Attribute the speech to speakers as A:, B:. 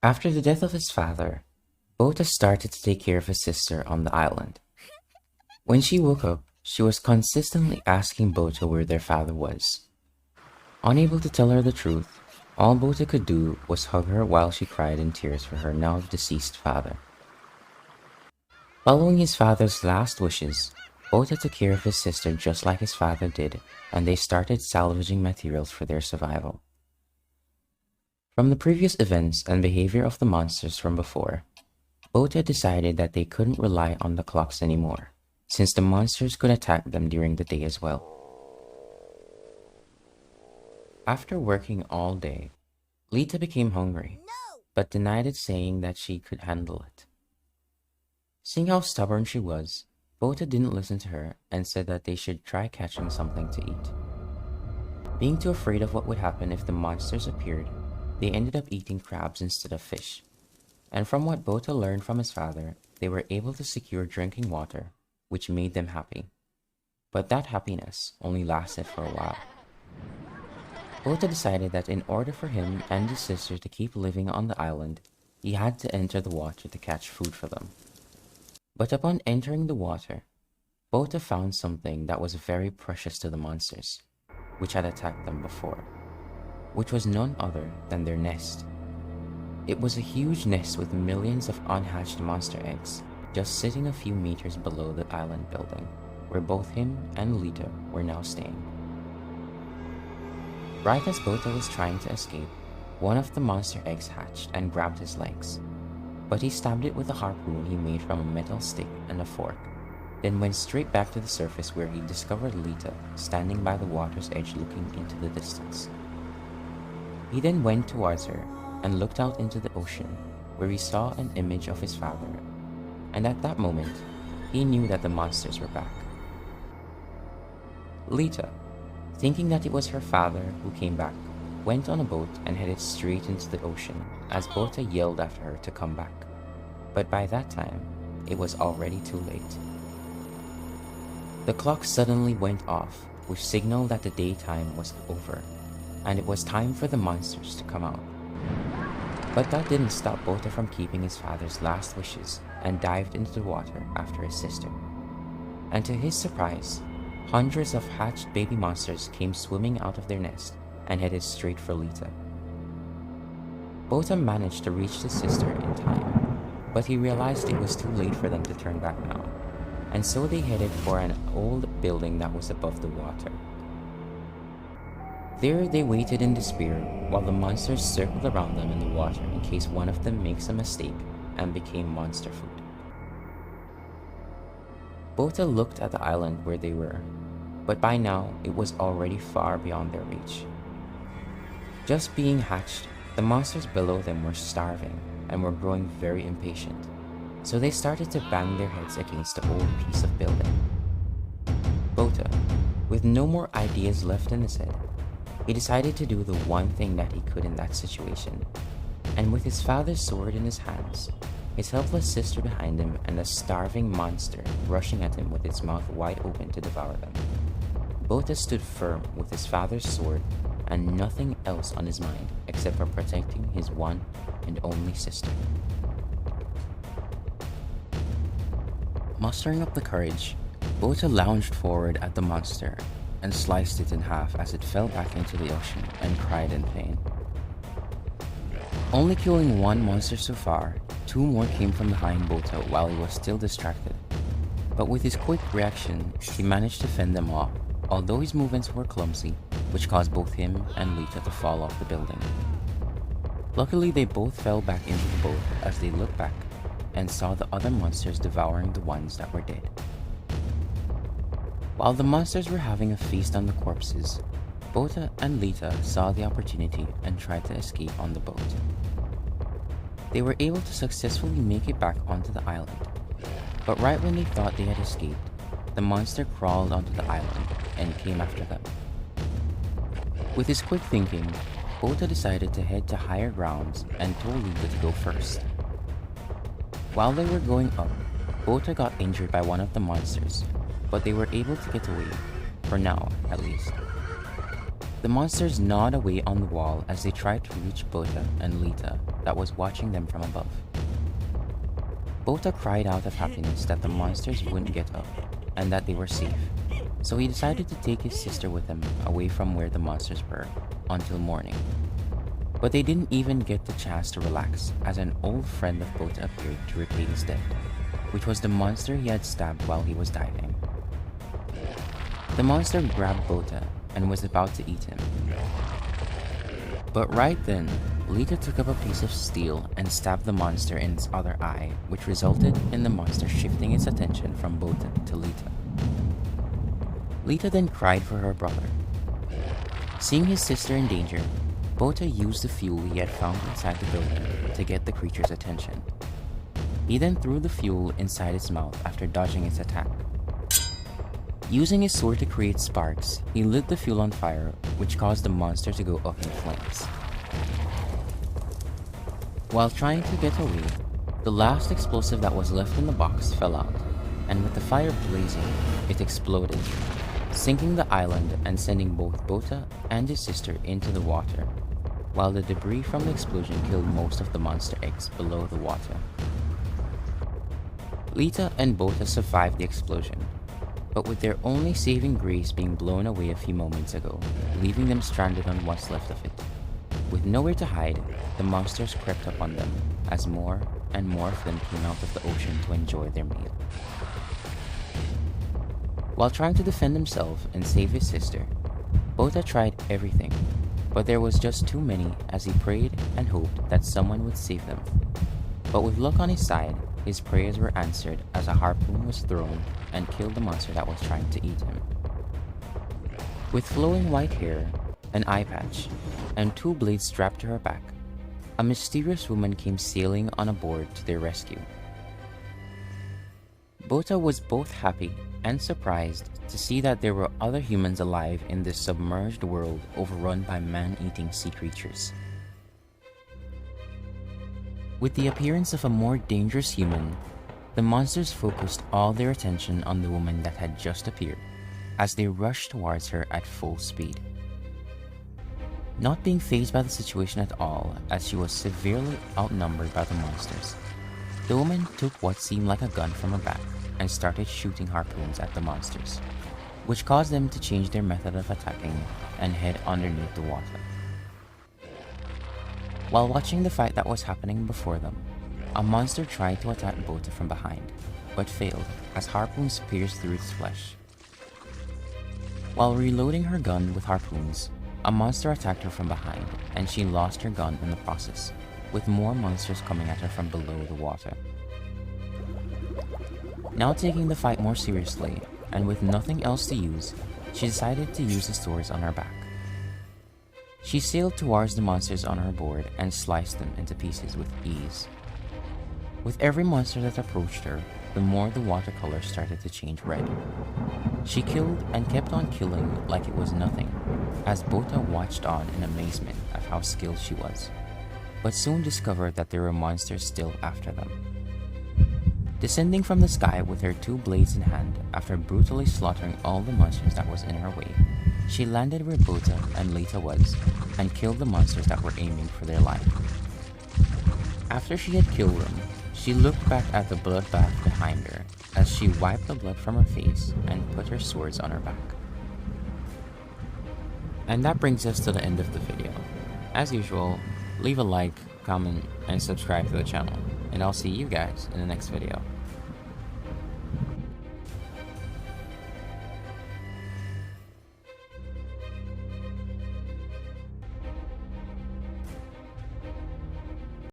A: After the death of his father, Bota started to take care of his sister on the island. When she woke up, she was consistently asking Bota where their father was. Unable to tell her the truth, all Bota could do was hug her while she cried in tears for her now deceased father. Following his father's last wishes, Bota took care of his sister just like his father did, and they started salvaging materials for their survival. From the previous events and behavior of the monsters from before, Bota decided that they couldn't rely on the clocks anymore, since the monsters could attack them during the day as well. After working all day, Lita became hungry, but denied it, saying that she could handle it. Seeing how stubborn she was, Bota didn't listen to her and said that they should try catching something to eat. Being too afraid of what would happen if the monsters appeared, they ended up eating crabs instead of fish. And from what Bota learned from his father, they were able to secure drinking water, which made them happy. But that happiness only lasted for a while. Bota decided that in order for him and his sister to keep living on the island, he had to enter the water to catch food for them. But upon entering the water, Bota found something that was very precious to the monsters, which had attacked them before, which was none other than their nest. It was a huge nest with millions of unhatched monster eggs, just sitting a few meters below the island building, where both him and Lita were now staying. Right as Bota was trying to escape, one of the monster eggs hatched and grabbed his legs, but he stabbed it with a harpoon he made from a metal stick and a fork, then went straight back to the surface where he discovered Lita standing by the water's edge looking into the distance. He then went towards her and looked out into the ocean, where he saw an image of his father, and at that moment, he knew that the monsters were back. Lita, thinking that it was her father who came back, went on a boat and headed straight into the ocean as Bota yelled after her to come back. But by that time, it was already too late. The clock suddenly went off, which signaled that the daytime was over, and it was time for the monsters to come out. But that didn't stop Bota from keeping his father's last wishes and dived into the water after his sister. And to his surprise, hundreds of hatched baby monsters came swimming out of their nest and headed straight for Lita. Bota managed to reach his sister in time, but he realized it was too late for them to turn back now, and so they headed for an old building that was above the water. There they waited in despair while the monsters circled around them in the water in case one of them makes a mistake and became monster food. Bota looked at the island where they were, but by now it was already far beyond their reach. Just being hatched, the monsters below them were starving and were growing very impatient, so they started to bang their heads against the old piece of building. Bota, with no more ideas left in his head, he decided to do the one thing that he could in that situation, and with his father's sword in his hands, his helpless sister behind him, and a starving monster rushing at him with its mouth wide open to devour them, Bota stood firm with his father's sword and nothing else on his mind except for protecting his one and only sister. Mustering up the courage, Bota lounged forward at the monster and sliced it in half as it fell back into the ocean and cried in pain. Only killing one monster so far, two more came from behind Bota while he was still distracted. But with his quick reaction, he managed to fend them off, although his movements were clumsy, which caused both him and Lita to fall off the building. Luckily, they both fell back into the boat as they looked back and saw the other monsters devouring the ones that were dead. While the monsters were having a feast on the corpses, Bota and Lita saw the opportunity and tried to escape on the boat. They were able to successfully make it back onto the island, but right when they thought they had escaped, the monster crawled onto the island and came after them. With his quick thinking, Bota decided to head to higher grounds and told Lita to go first. While they were going up, Bota got injured by one of the monsters, but they were able to get away, for now at least. The monsters gnawed away on the wall as they tried to reach Bota and Lita that was watching them from above. Bota cried out of happiness that the monsters wouldn't get up and that they were safe, so he decided to take his sister with him away from where the monsters were until morning. But they didn't even get the chance to relax as an old friend of Bota appeared to repay his debt, which was the monster he had stabbed while he was diving. The monster grabbed Bota and was about to eat him. But right then, Lita took up a piece of steel and stabbed the monster in its other eye, which resulted in the monster shifting its attention from Bota to Lita. Lita then cried for her brother. Seeing his sister in danger, Bota used the fuel he had found inside the building to get the creature's attention. He then threw the fuel inside its mouth after dodging its attack. Using his sword to create sparks, he lit the fuel on fire, which caused the monster to go up in flames. While trying to get away, the last explosive that was left in the box fell out, and with the fire blazing, it exploded, sinking the island and sending both Bota and his sister into the water, while the debris from the explosion killed most of the monster eggs below the water. Lita and Bota survived the explosion, but with their only saving grace being blown away a few moments ago, leaving them stranded on what's left of it. With nowhere to hide, the monsters crept up on them as more and more of them came out of the ocean to enjoy their meal. While trying to defend himself and save his sister, Bota tried everything, but there was just too many as he prayed and hoped that someone would save them. But with luck on his side, his prayers were answered as a harpoon was thrown and killed the monster that was trying to eat him. With flowing white hair, an eye patch, and 2 blades strapped to her back, a mysterious woman came sailing on a board to their rescue. Bota was both happy and surprised to see that there were other humans alive in this submerged world overrun by man-eating sea creatures. With the appearance of a more dangerous human, the monsters focused all their attention on the woman that had just appeared, as they rushed towards her at full speed. Not being fazed by the situation at all, as she was severely outnumbered by the monsters, the woman took what seemed like a gun from her back and started shooting harpoons at the monsters, which caused them to change their method of attacking and head underneath the water. While watching the fight that was happening before them, a monster tried to attack Bota from behind, but failed as harpoons pierced through its flesh. While reloading her gun with harpoons, a monster attacked her from behind, and she lost her gun in the process, with more monsters coming at her from below the water. Now taking the fight more seriously, and with nothing else to use, she decided to use the swords on her back. She sailed towards the monsters on her board and sliced them into pieces with ease. With every monster that approached her, the more the watercolor started to change red. She killed and kept on killing like it was nothing, as Bota watched on in amazement at how skilled she was, but soon discovered that there were monsters still after them. Descending from the sky with her 2 blades in hand after brutally slaughtering all the monsters that was in her way, she landed where Bota and Lita was and killed the monsters that were aiming for their life. After she had killed them, she looked back at the bloodbath behind her as she wiped the blood from her face and put her swords on her back. And that brings us to the end of the video. As usual, leave a like, comment, and subscribe to the channel, and I'll see you guys in the next video.